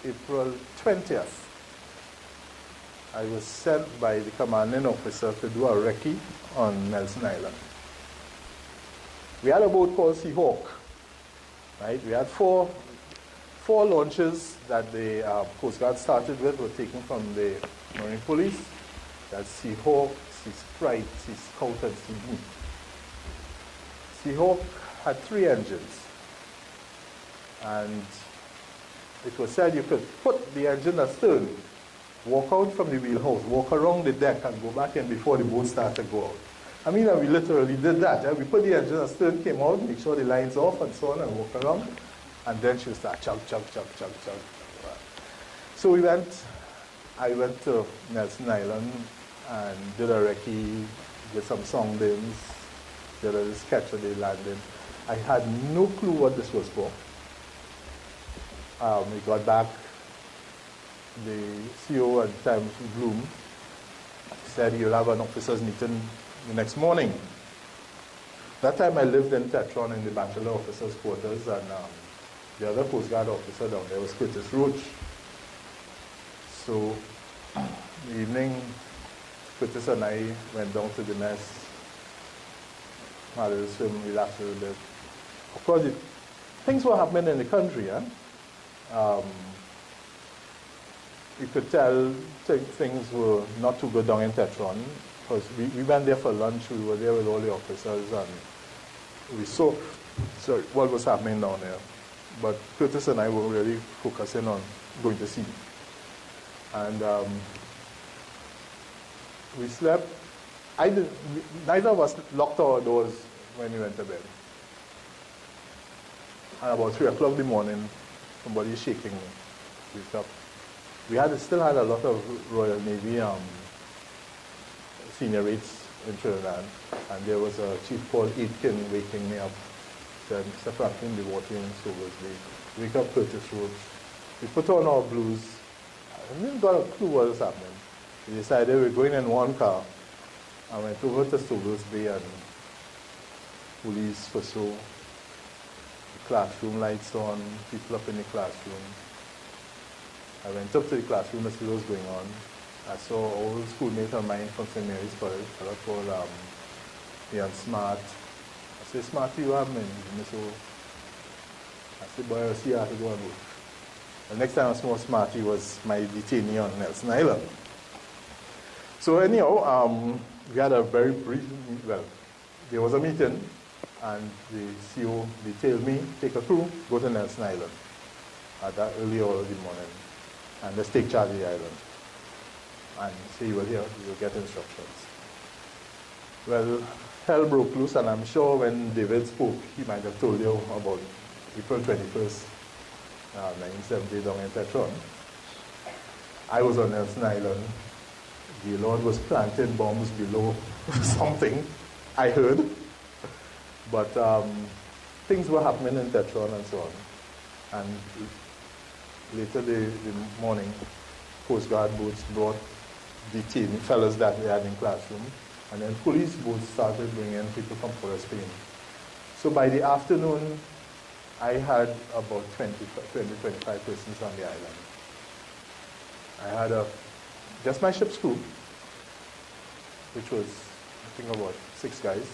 April 20th, I was sent by the commanding officer to do a recce on Nelson Island. We had a boat called Seahawk, right? We had four launches that the Coast Guard started with, were taken from the Marine Police. That's Seahawk, Sea Sprite, Sea Scout, and Sea Beam. Seahawk had 3 engines. And it was said you could put the engine astern, walk out from the wheelhouse, walk around the deck, and go back in before the boat started to go out. I mean, we literally did that. We put the engine astern, came out, make sure the line's off, and so on, and walk around. And then she would start chug, chug, chug, chug, chug. So I went to Nelson Island and did a recce, did some soundings, did a sketch of the landing. I had no clue what this was for. We got back, the CO at the time, Bloom, said you'll have an officers meeting the next morning. That time I lived in Tetron in the Bachelor Officers' Quarters, and the other Coast Guard officer down there was Curtis Roach. So, in the evening, Curtis and I went down to the mess, had a swim, relaxed a little bit. Of course, things were happening in the country, you could tell things were not too good down in Tetron, because we went there for lunch, we were there with all the officers, and we saw what was happening down there. But Curtis and I were really focusing on going to sea. And we slept. Neither of us locked our doors when we went to bed. And about 3 o'clock in the morning, somebody shaking me. Wake up. We still had a lot of Royal Navy senior rates in Trinidad, and there was a chief called Aitken waking me up. Said, Mr. Franklin, the water in so was late. Wake up, Curtis Roach. We put on our blues. I didn't got a clue what was happening. We decided we were going in one car. I went over to Stowers Bay and police for so. The classroom lights on, people up in the classroom. I went up to the classroom to see what was going on. I saw an old schoolmate of mine from St. Mary's College, a fellow called Ian Smart. I said, Smarty, you have me? So I said, boy, I'll see how to go and work. The next time I saw Smarty was my detainee on Nelson Island. So anyhow, we had a very brief, there was a meeting, and the CO detailed me, take a crew, go to Nelson Island at that early hour of the morning, and let's take charge of the island. And say you were here, you will get instructions. Well, hell broke loose, and I'm sure when David spoke, he might have told you about April 21st, 1970 down in Tetron. I was on Nelson Island. The Lord was planting bombs below something, I heard. But things were happening in Tetron and so on. And later the morning, Coast Guard boats brought detained fellas that we had in classroom. And then police boats started bringing people from Port Spain. So by the afternoon, I had about 20-25 persons on the island. I had just my ship's crew, which was, I think, about 6 guys.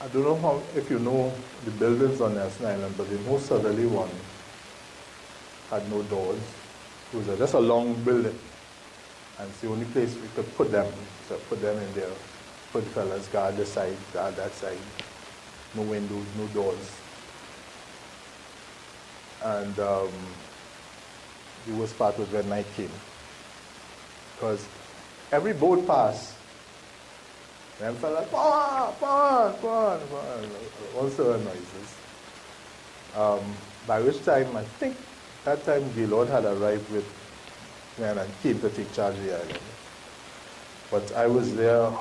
I don't know if you know the buildings on Nelson Island, but the most southerly one had no doors. It was just a long building. And it's the only place we could put them. So put them in there, put fellas, guard this side, guard that side. No windows, no doors. And the worst part was when night came. Because every boat passed, them fellas, all sorts of noises. By which time, I think that time Gaylord had arrived with men and came to take charge of the island. But I was there,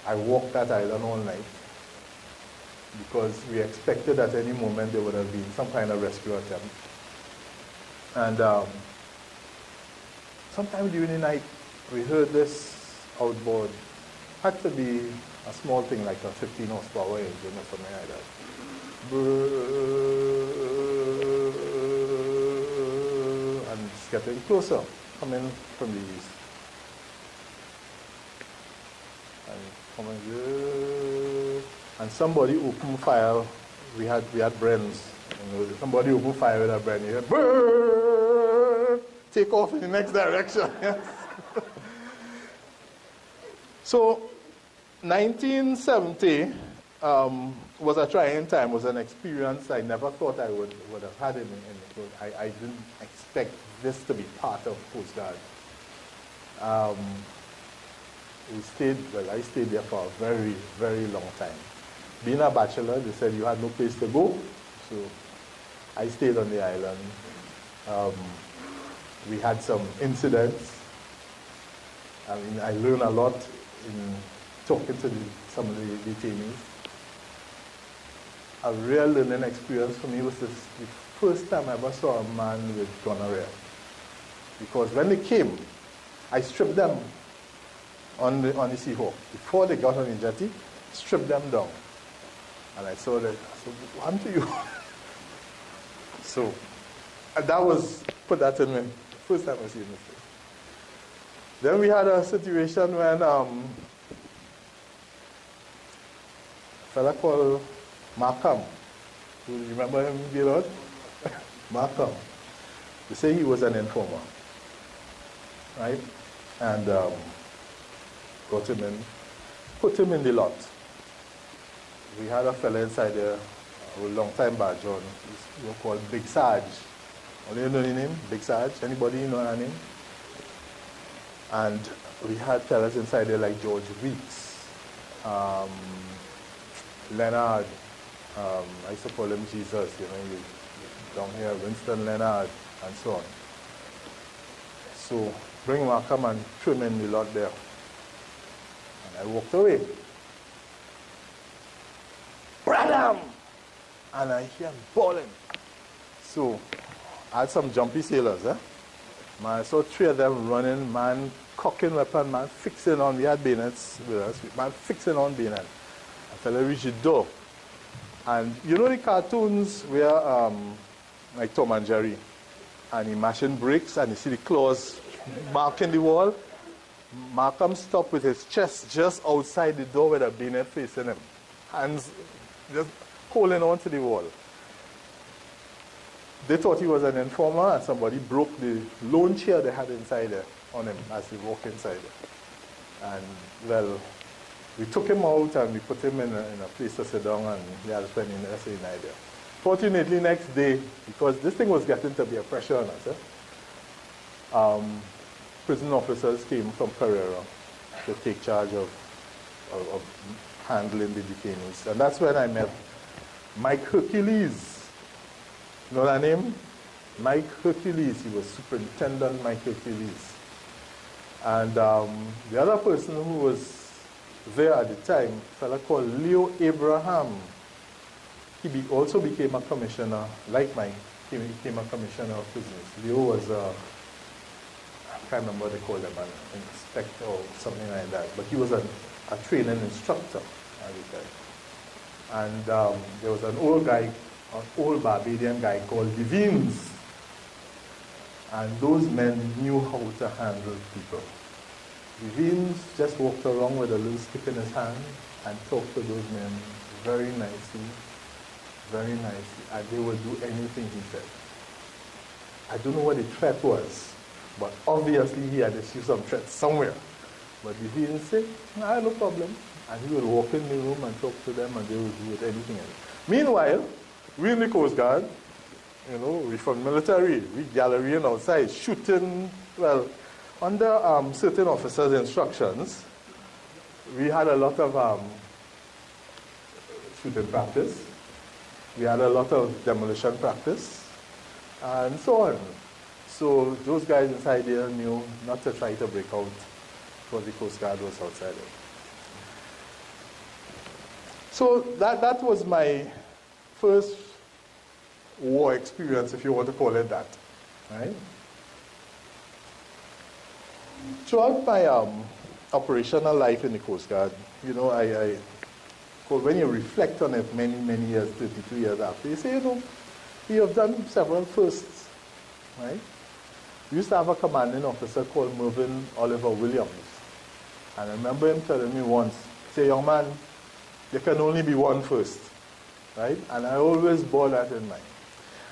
I walked that island all night because we expected at any moment there would have been some kind of rescue attempt. And sometime during the night, we heard this outboard. Had to be a small thing like a 15 horsepower engine or something like that. getting closer, coming from the east. And coming here, and somebody opened fire. We had Brens. You know, somebody opened fire with a Bren. You hear, burn, take off in the next direction. Yes. So, 1970 was a trying time. Was an experience I never thought I would have had in the Coast. I didn't expect this to be part of Coast Guard. I stayed there for a very, very long time. Being a bachelor, they said you had no place to go, so I stayed on the island. We had some incidents. I mean, I learned a lot in talking to some of the detainees. A real learning experience for me was the first time I ever saw a man with gonorrhea. Because when they came, I stripped them on the Seahawk. Before they got on the jetty, stripped them down. And I saw that, I said, what happened to you? So, put that in me. First time I see this. Then we had a situation when a fella called Markham, do you remember him, Gaylord? Markham. They say he was an informer, right? And got him in, put him in the lot. We had a fella inside there, a long time badge on, he was called Big Sarge. Only you know the name? Big Sarge? Anybody know that name? And we had fellas inside there like George Weeks, Leonard, I used to call him Jesus, you know, down here, Winston Leonard, and so on. So bring Markham and threw him in the lot there. And I walked away. Bradham! And I hear him bawling. So I had some jumpy sailors, man, I saw three of them running, man, cocking weapon, man, fixing on, we had bayonets with us, man, fixing on bayonet. A fella reached the door. And you know the cartoons where, like Tom and Jerry, and he mashing bricks and you see the claws marking the wall? Markham stopped with his chest just outside the door with a bayonet facing him. Hands just holding on to the wall. They thought he was an informer and somebody broke the lone chair they had inside there on him as he walked inside there. And, well, we took him out and we put him in a place to sit down and he had a spending the rest of the night there. Fortunately, next day, because this thing was getting to be a pressure on us, prison officers came from Carrera to take charge of handling the detainees. And that's when I met Mike Hercules. You know that name? Mike Hercules. He was Superintendent Mike Hercules. And the other person who was there at the time, a fellow called Leo Abraham, he also became a commissioner, like Mike, he became a commissioner of prisons. Leo was I can't remember what they called him, an inspector or something like that, but he was a training instructor at the time. And there was an old Barbadian guy called Devines. And those men knew how to handle people. Devines just walked around with a little stick in his hand and talked to those men very nicely, and they would do anything he said. I don't know what the threat was, but obviously he had issued some threat somewhere. But Devines said, no problem. And he would walk in the room and talk to them and they would do anything else. Meanwhile, we in the Coast Guard, you know, we from military, we gallerying outside, shooting, well, under certain officers' instructions, we had a lot of shooting practice. We had a lot of demolition practice, and so on. So those guys inside there knew not to try to break out because the Coast Guard was outside there. So that was my first war experience, if you want to call it that, right? Throughout my operational life in the Coast Guard, you know, when you reflect on it many, many years, 32 years after, you say, you know, you have done several firsts, right? We used to have a commanding officer called Mervyn Oliver Williams. And I remember him telling me once, say, young man, you can only be one first, right? And I always bore that in mind.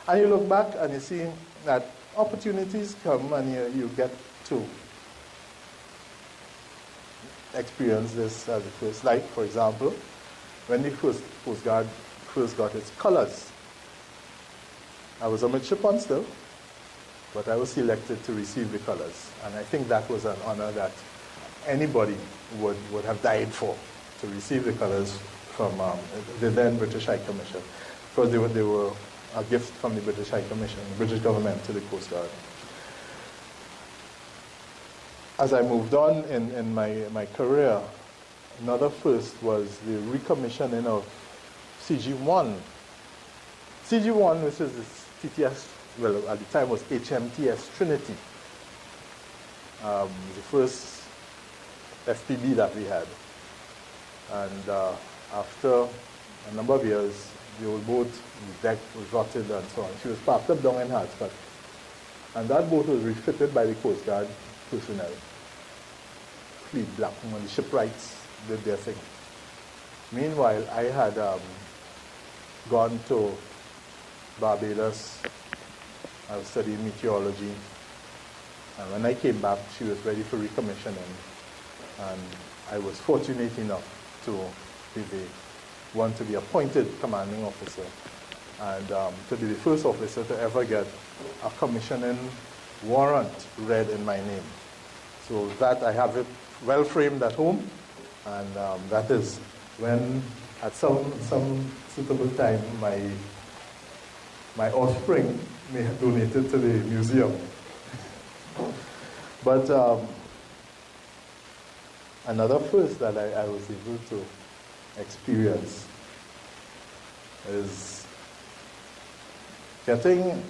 And you look back and you see that opportunities come and you get to experience this as a first. Like, for example, when the first Coast Guard first got its colors, I was a midshipman still, but I was selected to receive the colors. And I think that was an honor that anybody would have died for, to receive the colors from the then British High Commission, because they were a gift from the British High Commission, the British government, to the Coast Guard. As I moved on in my career, another first was the recommissioning of CG-1. CG-1, which is the TTS, well, at the time was HMTS Trinity, the first FPB that we had. And after a number of years, the old boat, the deck was rotted and so on. She was parked up down in Hartscott. And that boat was refitted by the Coast Guard personnel. Fleet black women, the shipwrights did their thing. Meanwhile, I had gone to Barbados. I was studying meteorology. And when I came back, she was ready for recommissioning. And I was fortunate enough to be the one to be appointed commanding officer and to be the first officer to ever get a commissioning warrant read in my name. So that I have it well framed at home, and that is when at some suitable time my offspring may have donated to the museum. But another first that I was able to experience is getting,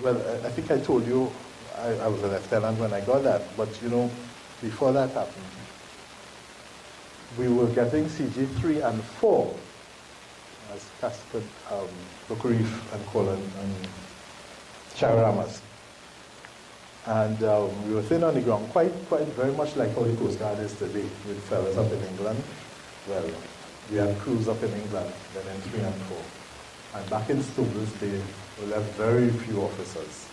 well, I think I told you I was a lieutenant when I got that, but you know, before that happened, we were getting CG3 and 4 as Cascade, Book Reef and Colon and Charamas. And we were thin on the ground, quite very much like how the Coast Guard is today, with fellas up in England. Well, we had crews up in England, then in 3 and 4. And back in Stoble's Bay, we left very few officers.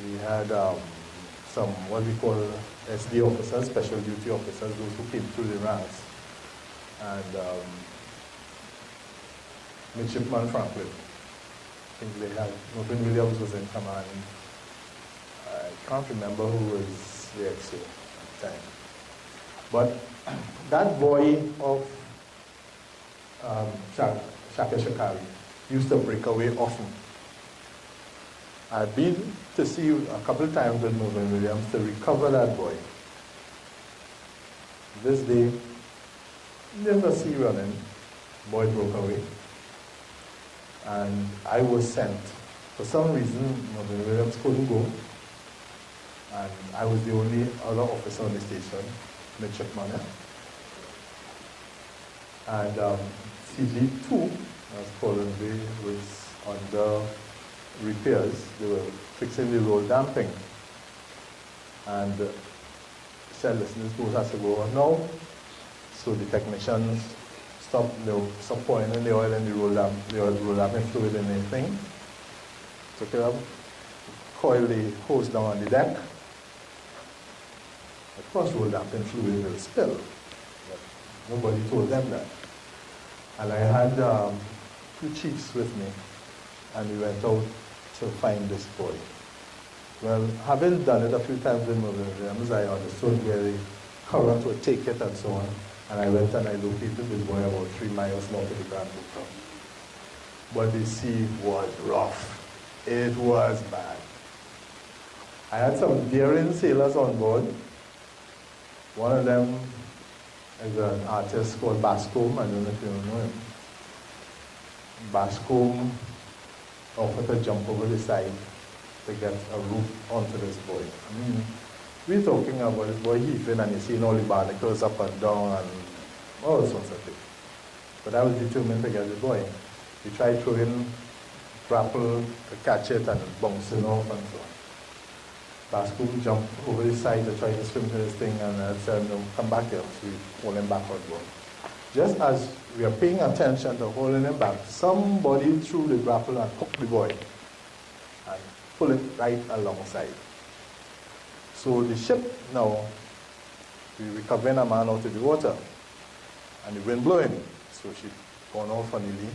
We had some, what we call SD officers, special duty officers, those who came through the ranks. And Midshipman Franklin. I think they had, Mervyn Williams was in command. I can't remember who was the XO at the time. But that boy of Shaka Shakari used to break away often. I've been to see a couple of times with Mervyn Williams to recover that boy. This day, never see running, boy broke away. And I was sent. For some reason, Mervyn Williams couldn't go. And I was the only other officer on the station, midshipman. And CG2, as Colin Bay, was under repairs. They were fixing the roll damping. And said, listen, this boat has to go on now. So the technicians stopped pouring in the oil and the roll damping fluid in the thing. Took it up, coiled the hose down on the deck. Of course, roll damping fluid will spill. But nobody told them that. And I had 2 chiefs with me, and we went out to find this boy. Well, having done it a few times in Williams, I understood where the current would take it and so on. And I went and I located this boy about 3 miles north of the Grand Hotel. But the sea was rough. It was bad. I had some daring sailors on board. One of them is an artist called Bascombe. I don't know if you know him. Bascombe offered to jump over the side to get a rope onto this boy. I mean, we're talking about this boy heaving and you're seeing all the barnacles up and down and all sorts of things. But I was determined to get the boy. He tried throwing grapple to catch it and bouncing off and so on. Bascom jumped over the side to try to swim to this thing, and I said, no, come back here. So we pull him back on board. Just as we are paying attention to holding him back, somebody threw the grapple and hooked the boy and pull it right alongside. So the ship now, we recovering a man out of the water, and the wind blowing. So she gone off on the lee,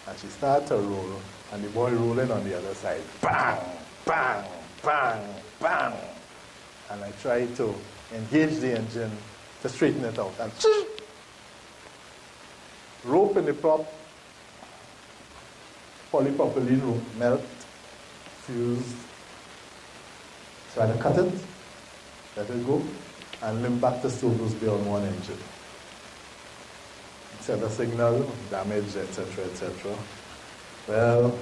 and she started to roll, and the boy rolling on the other side. Bang, bang, bang, bang. And I tried to engage the engine to straighten it out. And rope in the prop, polypropylene rope, melt, fused. So I had to cut it, let it go, and limp back to Tobago's Bay on one engine. Sent a signal, damage, etc., etc. Well,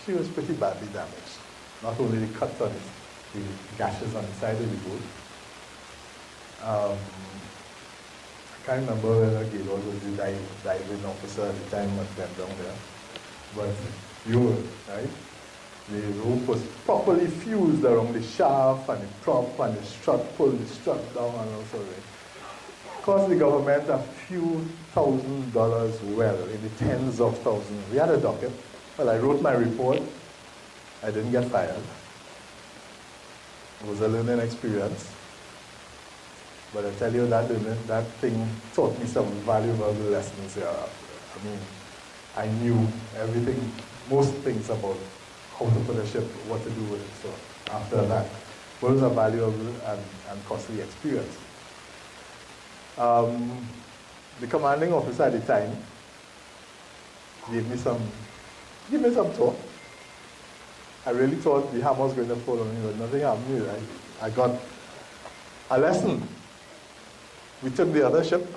she was pretty badly damaged. Not only the cuts on it, the gashes on the side of the boat. I can't remember whether Gaylord was the diving officer at the time when went down there. But you were, right? The rope was properly fused around the shaft and the prop and the strut, pulled the strut down and also right. Cost the government a few $1,000s, well, in the tens of thousands. We had a docket. Well, I wrote my report. I didn't get fired. It was a learning experience. But I tell you, that thing taught me some valuable lessons. I mean, I knew everything, most things about how to put a ship, what to do with it. So after that, it was a valuable and costly experience. The commanding officer at the time gave me some thought. I really thought the hammer was going to fall on me, but nothing happened. Right? I got a lesson. We took the other ship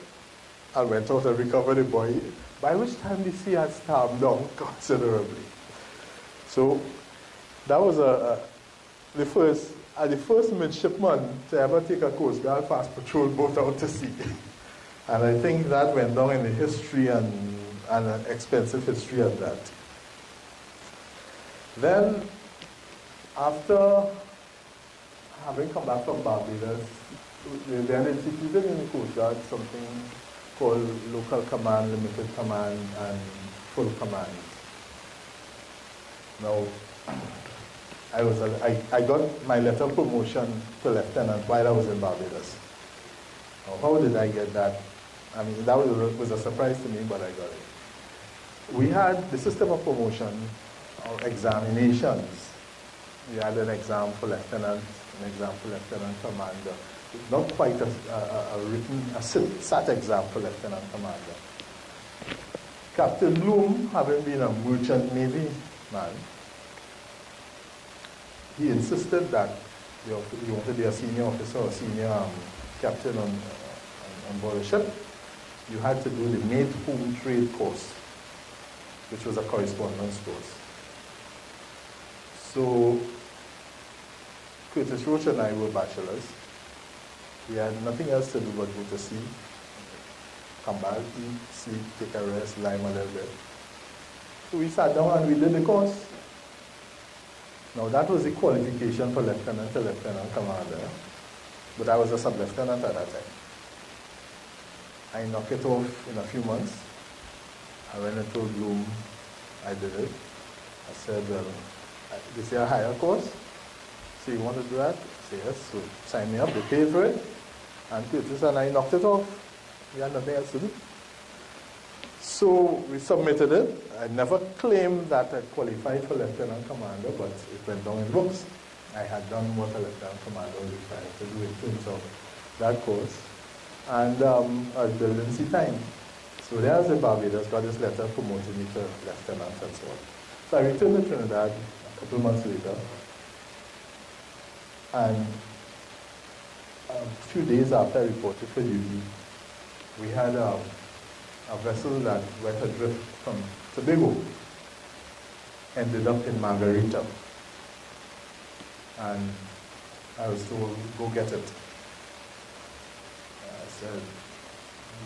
and went out and recovered the boy, by which time the sea had calmed down considerably. So that was the first midshipman to ever take a Coast Guard fast patrol boat out to sea. And I think that went down in the history and an expensive history of that. Then, after having come back from Barbados, they then instituted in the Coast Guard something called local command, limited command, and full command. Now, I got my letter of promotion to lieutenant while I was in Barbados. Now, how did I get that? I mean, that was a surprise to me, but I got it. We had the system of promotion, or examinations. We had an exam for lieutenant, an exam for lieutenant commander. Not quite a SAT exam for lieutenant commander. Captain Bloom, having been a merchant navy man, he insisted that you want to be a senior officer or senior captain on board a ship. You had to do the Mate Home Trade course, which was a correspondence course. So Curtis Roach and I were bachelors. We had nothing else to do but go to sea, come back, eat, sleep, take a rest, lie a little bit. So we sat down and we did the course. Now that was the qualification for lieutenant to lieutenant commander, but I was a sub-lieutenant at that time. I knocked it off in a few months. I went and told Bloom I did it. I said, well, this is a higher course, so you want to do that? I said, yes, so sign me up, they paid for it. And Curtis and I knocked it off. We had nothing else to do. So we submitted it. I never claimed that I qualified for lieutenant commander, but it went down in books. I had done what a lieutenant commander was required to do in terms of that course. And I was building sea time. So there I was in Barbados, got this letter promoting me to lieutenant and so on. So I returned to Trinidad a couple of months later. And a few days after I reported for duty, we had a vessel that went adrift from Tobago, ended up in Margarita. And I was told, go get it. I said,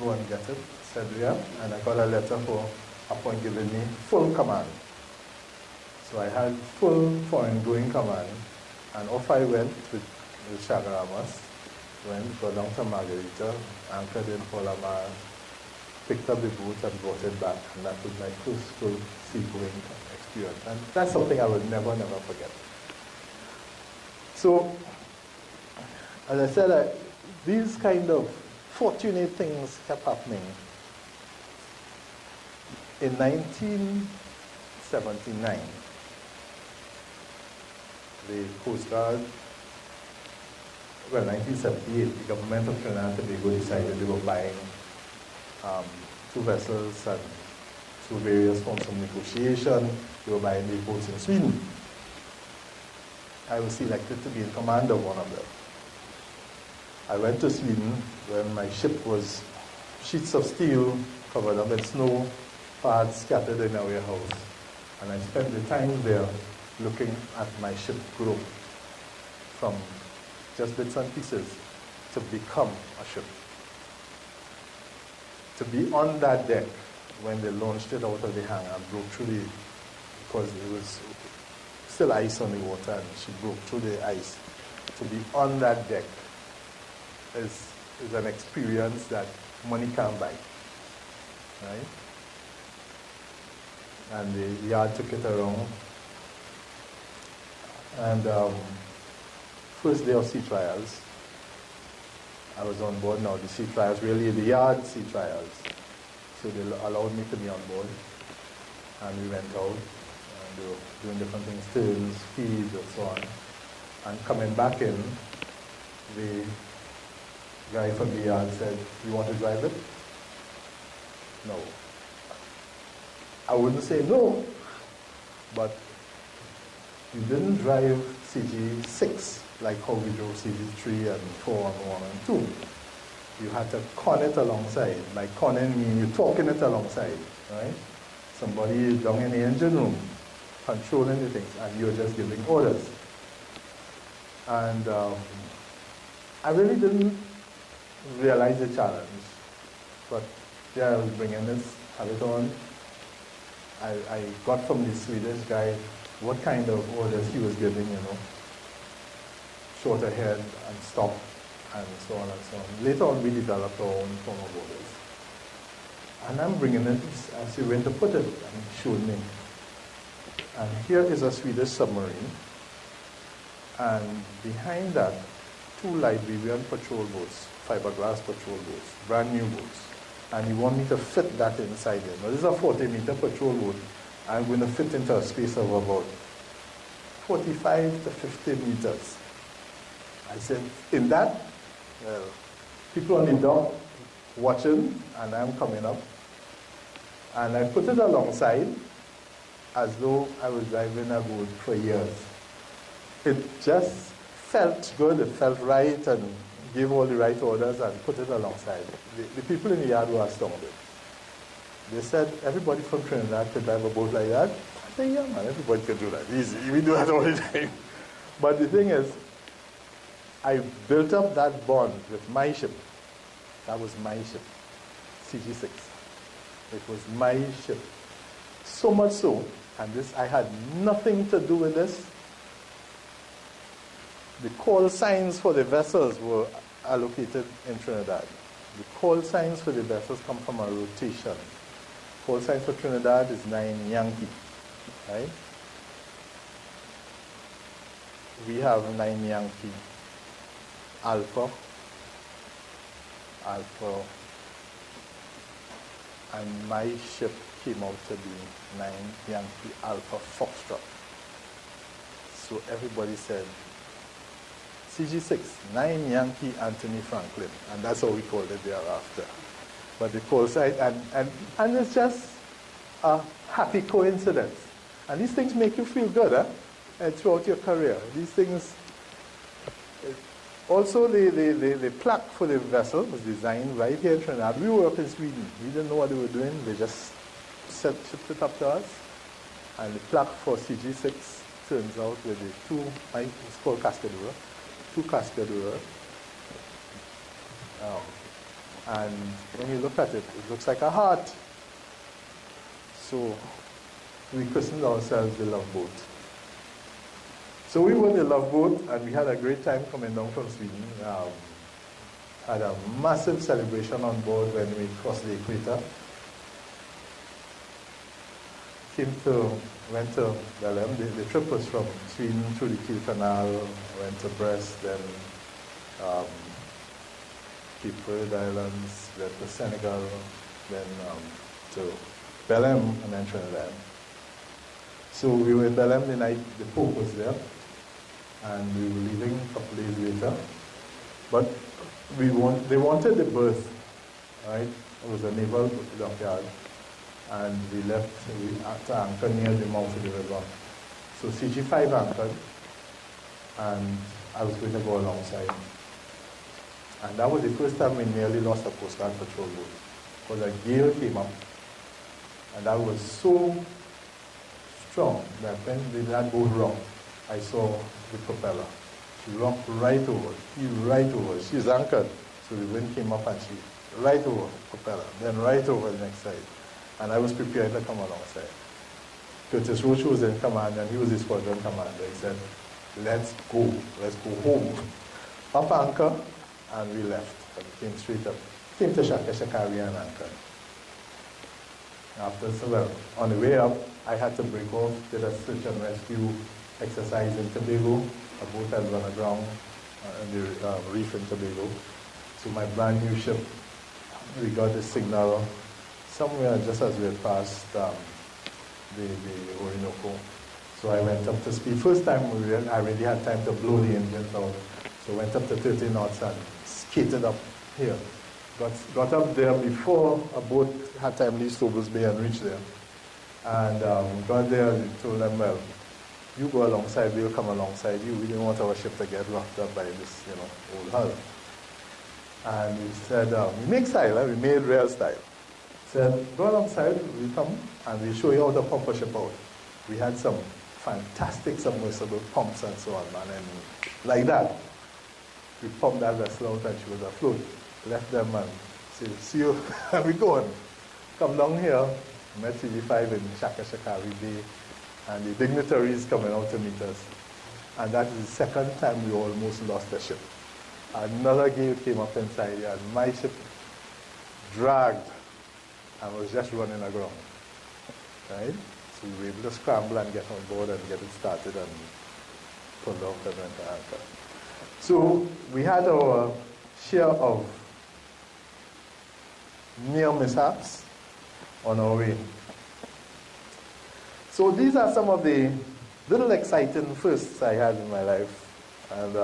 go and get it. I said, yeah. And I got a letter for upon giving me full command. So I had full foreign going command And off I went with Shagaramas, got down to Margarita, anchored in Polamar, picked up the boat and brought it back. And that was my first full seagoing experience. And that's something I will never, never forget. So, as I said, these kind of fortunate things kept happening. In 1979, the Coast Guard, 1978, the government of Trinidad and Tobago decided they were buying 2 vessels, and through various forms of negotiation, they were buying the boats in Sweden. I was selected to be in command of one of them. I went to Sweden when my ship was sheets of steel covered up in snow, parts scattered in a warehouse. And I spent the time there looking at my ship grow from just bits and pieces to become a ship. To be on that deck when they launched it out of the hangar and broke through because it was still ice on the water, and she broke through the ice. To be on that deck is an experience that money can't buy, right? And the yard took it around. And first day of sea trials, I was on board. Now the sea trials, really the yard sea trials. So they allowed me to be on board. And we went out and they were doing different things, turns, feeds, and so on. And coming back in, the guy from the yard said, "You want to drive it?" No. I wouldn't say no, but you didn't drive CG6 like how we drove CG3 and 4 and 1 and 2. You had to con it alongside. By conning mean you're talking it alongside, right? Somebody is down in the engine room controlling the things, and you're just giving orders. And I really didn't realize the challenge, but yeah, I was bringing this, have it on. I got from the Swedish guy what kind of orders he was giving, short ahead and stop and so on and so on. Later on, we developed our own form of orders. And I'm bringing it as he went to put it, and he showed me. And here is a Swedish submarine. And behind that, 2 Liberian patrol boats, fiberglass patrol boats, brand new boats. And you want me to fit that inside there. Now, this is a 40-meter patrol boat. I'm going to fit into a space of about 45 to 50 meters. I said, in that, well, people on the dock watching, and I'm coming up. And I put it alongside as though I was driving a boat for years. It just felt good, it felt right, and gave all the right orders and put it alongside. The people in the yard were astounded. They said, everybody from Trinidad could drive a boat like that. I said, yeah, man, everybody can do that. Easy. We do that all the time. But the thing is, I built up that bond with my ship. That was my ship, CG6. It was my ship. So much so, and this, I had nothing to do with this. The call signs for the vessels were allocated in Trinidad. The call signs for the vessels come from a rotation. Call signs for Trinidad is 9 Yankee, right? We have 9 Yankee Alpha, and my ship came out to be 9 Yankee Alpha Foxtrot. So everybody said, CG6, 9 Yankee Anthony Franklin, and that's how we called it thereafter. But the call sign, and it's just a happy coincidence. And these things make you feel good, and throughout your career. These things. Also, the plaque for the vessel was designed right here in Trinidad. We were up in Sweden. We didn't know what they were doing. They just shipped it up to us. And the plaque for CG6 turns out with the 2, it's called Cascadura, 2 Cascadura. And when you look at it, it looks like a heart. So we christened ourselves the Love Boat. So we were in the Love Boat, and we had a great time coming down from Sweden. Had a massive celebration on board when we crossed the equator. Went to Belém. The trip was from Sweden through the Kiel Canal, went to Brest, then Cape Verde Islands, then to Senegal, then to Belém, and then Trinidad. So we were in Belém the night the Pope was there, and we were leaving a couple days later. But they wanted the berth, right? It was a naval dockyard. And we left to anchor near the mouth of the river. So CG5 anchored, and I was going to go alongside. And that was the first time we nearly lost a Coast Guard patrol boat. Because a gale came up, and that was so strong that when that boat rocked, I saw the propeller. She rocked right over. She's anchored, so the wind came up and she right over propeller, then right over the next side. And I was prepared to come alongside. Curtis Roach was in command, and he was the squadron commander. He said, let's go home. Up anchor, and we left. And came straight up. Came to Shakari and anchored. On the way up, I had to break off, did a search and rescue exercise in Tobago. A boat had run aground on the reef in Tobago. So my brand new ship, we got the signal somewhere just as we had passed the Orinoco. So I went up to speed. First time I really had time to blow the engines out. So went up to 30 knots and skated up here. Got up there before a boat had time to leave Sobers Bay and reach there. And got there and told them, well, you go alongside, we'll come alongside you. We didn't want our ship to get rocked up by this, old hull. And we said, we make style, we made real style. Said, go alongside, we'll come, and we'll show you how to pump a ship out. We had some fantastic submersible pumps and so on, man, and like that. We pumped that vessel out and she was afloat. Left them and said, see you, and we go on. Come down here, met CG5 in Shakari Bay, and the dignitaries coming out to meet us. And that is the second time we almost lost the ship. Another gale came up inside here, and my ship dragged and was just running aground, right? So we were able to scramble and get on board and get it started and pull out and went to anchor. So we had our share of near mishaps on our way. So these are some of the little exciting firsts I had in my life, and